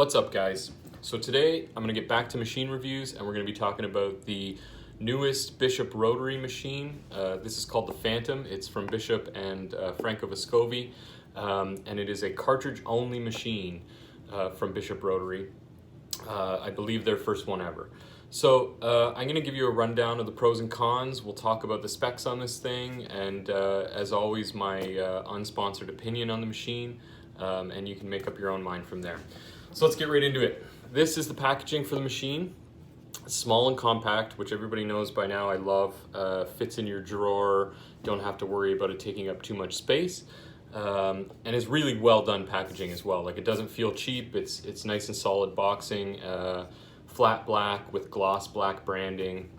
What's up, guys? So today I'm going to get back to machine reviews, and we're going to be talking about the newest Bishop rotary machine. This is called the Fantom. It's from Bishop and Franco Vescovi, and it is a cartridge-only machine from Bishop Rotary. I believe their first one ever. So I'm going to give you a rundown of the pros and cons. We'll talk about the specs on this thing, and as always, my unsponsored opinion on the machine, and you can make up your own mind from there. So let's get right into it. This is the packaging for the machine. It's small and compact, which everybody knows by now I love. Fits in your drawer, don't have to worry about it taking up too much space. And it's really well done packaging as well. Like, it doesn't feel cheap, it's nice and solid boxing, flat black with gloss black branding.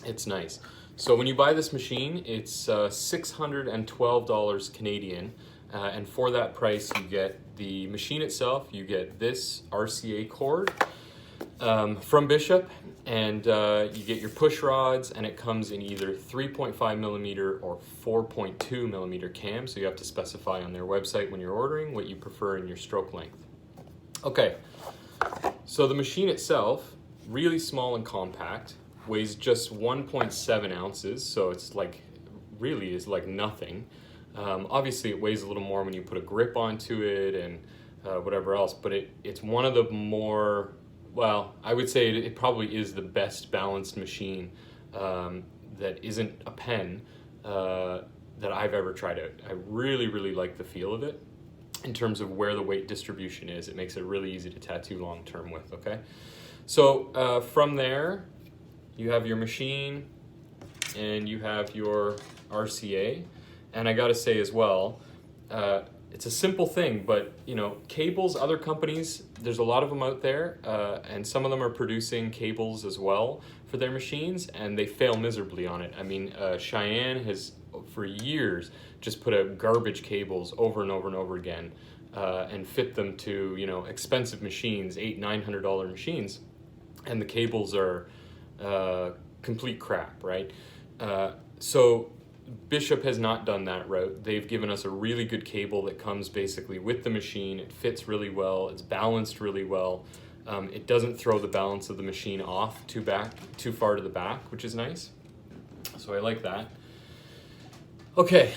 It's nice. So when you buy this machine, it's $612 Canadian. And for that price, you get the machine itself, you get this RCA cord from Bishop, and you get your push rods, and it comes in either 3.5 millimeter or 4.2 millimeter cam, so you have to specify on their website when you're ordering what you prefer in your stroke length. Okay, so the machine itself, really small and compact, weighs just 1.7 ounces, so it's like, really is like nothing. Obviously it weighs a little more when you put a grip onto it and whatever else, but it's one of the more, well, I would say it probably is the best balanced machine that isn't a pen that I've ever tried out. I really, really like the feel of it in terms of where the weight distribution is. It makes it really easy to tattoo long term with, okay? So from there, you have your machine and you have your RCA. And I gotta say as well, it's a simple thing, but you know, cables, other companies, there's a lot of them out there, and some of them are producing cables as well for their machines, and they fail miserably on it. I mean, Cheyenne has, for years, just put out garbage cables over and over and over again, and fit them to, you know, expensive machines, $800-900 machines, and the cables are complete crap, right? So Bishop has not done that route. They've given us a really good cable that comes basically with the machine. It fits really well. It's balanced really well. It doesn't throw the balance of the machine off too far to the back, which is nice. So I like that. Okay,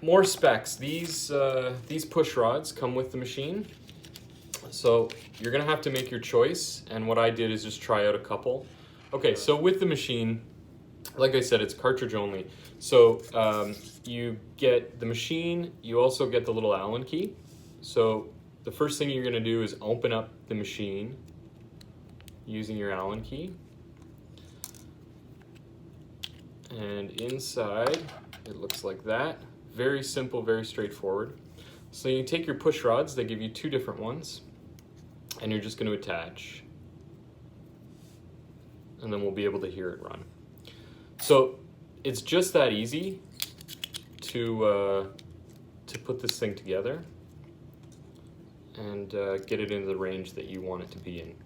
more specs. These push rods come with the machine. So you're gonna have to make your choice. And what I did is just try out a couple. Okay, so with the machine, like I said, it's cartridge only. So you get the machine, you also get the little Allen key. So the first thing you're gonna do is open up the machine using your Allen key. And inside, it looks like that. Very simple, very straightforward. So you take your push rods, they give you two different ones, and you're just gonna attach. And then we'll be able to hear it run. So it's just that easy to put this thing together and get it into the range that you want it to be in.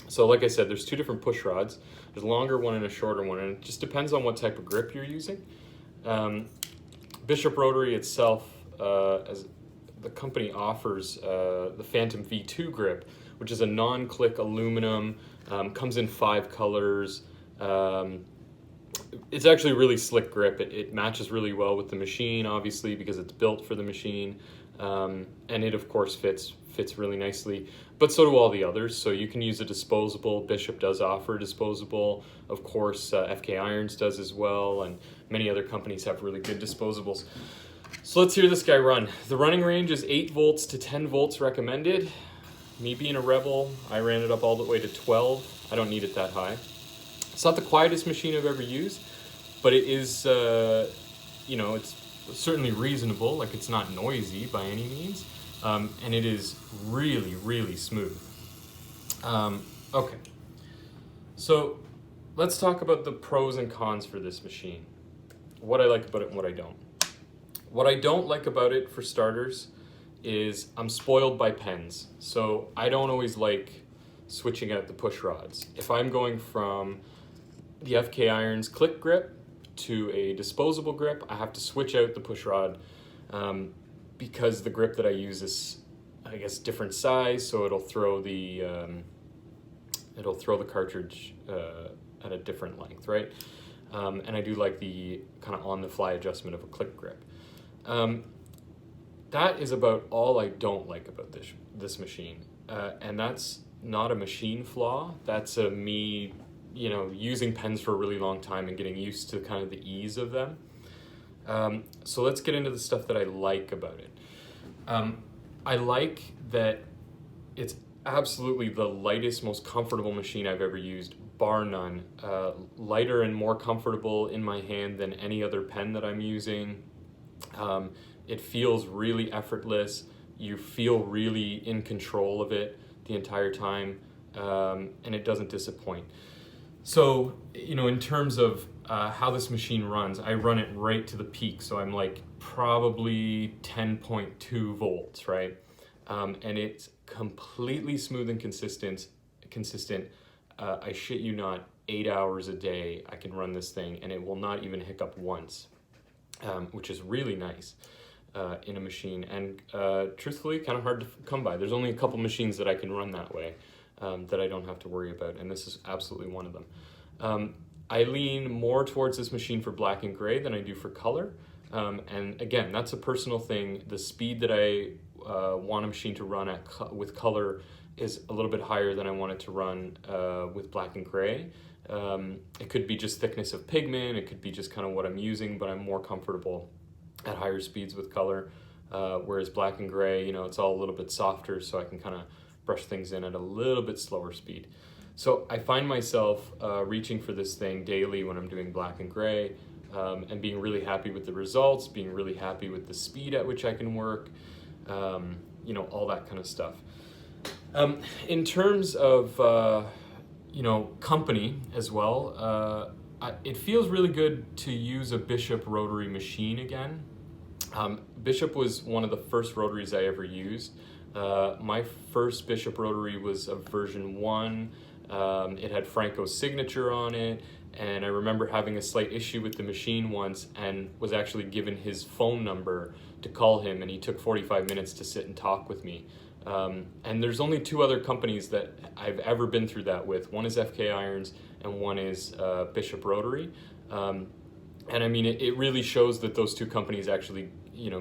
So like I said, there's two different push rods. There's a longer one and a shorter one, and it just depends on what type of grip you're using. Bishop Rotary itself, as the company offers the Fantom V2 grip, which is a non-click aluminum, comes in 5 colors. It's actually a really slick grip. It matches really well with the machine, obviously, because it's built for the machine. And it, of course, fits really nicely. But so do all the others. So you can use a disposable. Bishop does offer a disposable. Of course, FK Irons does as well. And many other companies have really good disposables. So let's hear this guy run. The running range is 8 volts to 10 volts recommended. Me being a rebel, I ran it up all the way to 12. I don't need it that high. It's not the quietest machine I've ever used, but it is, you know, it's certainly reasonable. Like, it's not noisy by any means, and it is really, really smooth. Okay, so let's talk about the pros and cons for this machine. What I like about it and what I don't. What I don't like about it, for starters, is I'm spoiled by pens. So I don't always like switching out the push rods. If I'm going from the FK Irons click grip to a disposable grip, I have to switch out the push rod because the grip that I use is I guess, different size, so it'll throw the cartridge at a different length, right? And I do like the kind of on-the-fly adjustment of a click grip. That is about all I don't like about this machine, and that's not a machine flaw. That's me, using pens for a really long time and getting used to kind of the ease of them. So let's get into the stuff that I like about it. I like that it's absolutely the lightest, most comfortable machine I've ever used, bar none. Lighter and more comfortable in my hand than any other pen that I'm using. It feels really effortless. You feel really in control of it the entire time, and it doesn't disappoint. So, in terms of how this machine runs, I run it right to the peak. So I'm like probably 10.2 volts, right? And it's completely smooth and consistent. I shit you not, 8 hours a day I can run this thing and it will not even hiccup once, which is really nice in a machine, and truthfully kind of hard to come by. There's only a couple machines that I can run that way, that I don't have to worry about, and this is absolutely one of them. I lean more towards this machine for black and gray than I do for color, and again, that's a personal thing. The speed that I want a machine to run at with color is a little bit higher than I want it to run with black and gray. It could be just thickness of pigment, it could be just kind of what I'm using, but I'm more comfortable at higher speeds with color, whereas black and gray, it's all a little bit softer, so I can kind of brush things in at a little bit slower speed. So I find myself reaching for this thing daily when I'm doing black and gray, and being really happy with the results, being really happy with the speed at which I can work, all that kind of stuff. In terms of, company as well, it feels really good to use a Bishop rotary machine again. Bishop was one of the first rotaries I ever used. My first Bishop rotary was a version 1. It had Franco's signature on it, and I remember having a slight issue with the machine once and was actually given his phone number to call him, and he took 45 minutes to sit and talk with me. And there's only 2 other companies that I've ever been through that with. One is FK Irons and one is Bishop Rotary. And I mean, it really shows that those 2 companies actually,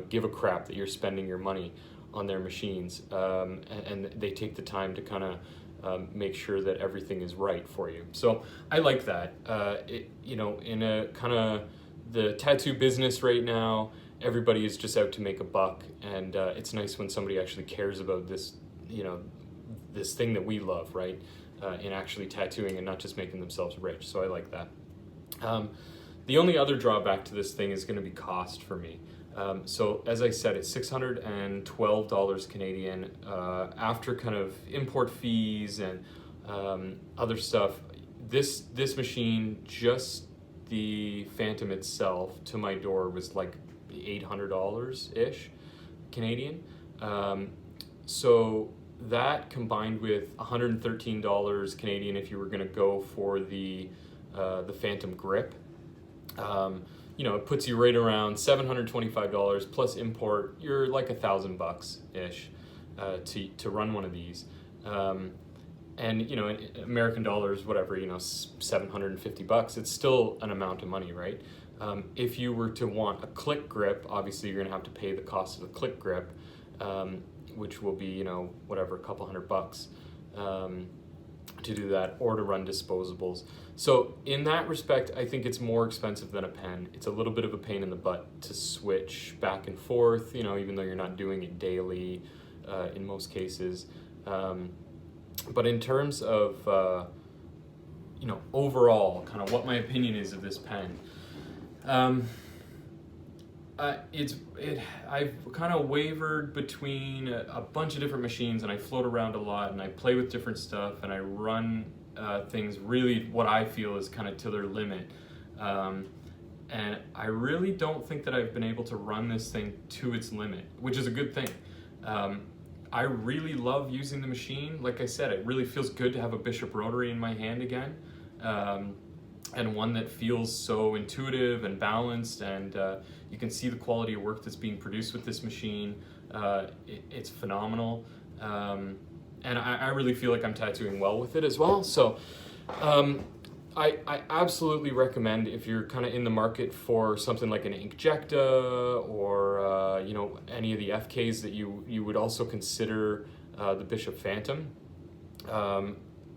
give a crap that you're spending your money on their machines, and they take the time to kind of make sure that everything is right for you. So I like that. In a kind of the tattoo business right now, everybody is just out to make a buck, and it's nice when somebody actually cares about this, this thing that we love, right? In actually tattooing and not just making themselves rich. So I like that. The only other drawback to this thing is going to be cost for me. So as I said, it's $612 Canadian after kind of import fees and other stuff. This machine, just the Fantom itself to my door, was like $800-ish Canadian. So that combined with $113 Canadian if you were going to go for the Fantom grip, it puts you right around $725 plus import. You're like $1,000-ish to run one of these. And in American dollars, whatever, $750. It's still an amount of money, right? If you were to want a click grip, obviously you're going to have to pay the cost of the click grip, which will be, whatever, a couple $100 to do that, or to run disposables. So in that respect, I think it's more expensive than a pen. It's a little bit of a pain in the butt to switch back and forth, even though you're not doing it daily in most cases. But in terms of, overall, kind of what my opinion is of this pen, I've kind of wavered between a bunch of different machines, and I float around a lot, and I play with different stuff, and I run things really what I feel is kind of to their limit. And I really don't think that I've been able to run this thing to its limit, which is a good thing. I really love using the machine. Like I said, it really feels good to have a Bishop rotary in my hand again. And one that feels so intuitive and balanced, and you can see the quality of work that's being produced with this machine. It's phenomenal. And I really feel like I'm tattooing well with it as well. So I absolutely recommend, if you're kind of in the market for something like an Inkjecta or you know, any of the FKs, that you would also consider the Bishop Fantom.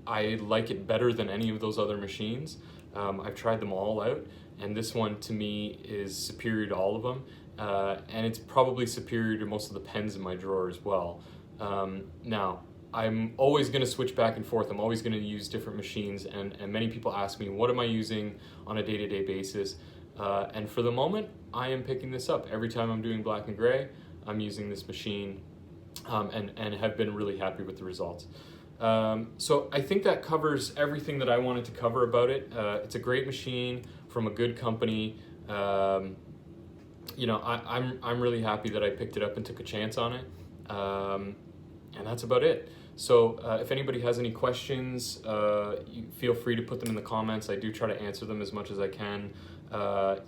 I like it better than any of those other machines. I've tried them all out, and this one to me is superior to all of them, and it's probably superior to most of the pens in my drawer as well. Now, I'm always going to switch back and forth. I'm always going to use different machines, and many people ask me, what am I using on a day-to-day basis? And for the moment, I am picking this up. Every time I'm doing black and gray, I'm using this machine, and have been really happy with the results. So I think that covers everything that I wanted to cover about it. It's a great machine from a good company. You know, I'm really happy that I picked it up and took a chance on it. And that's about it. So if anybody has any questions, you feel free to put them in the comments. I do try to answer them as much as I can.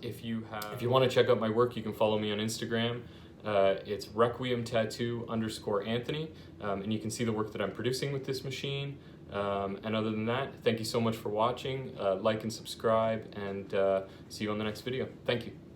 If you want to check out my work, you can follow me on Instagram. It's requiemtattoo_Anthony, and you can see the work that I'm producing with this machine. And other than that, thank you so much for watching. Like and subscribe, and see you on the next video. Thank you.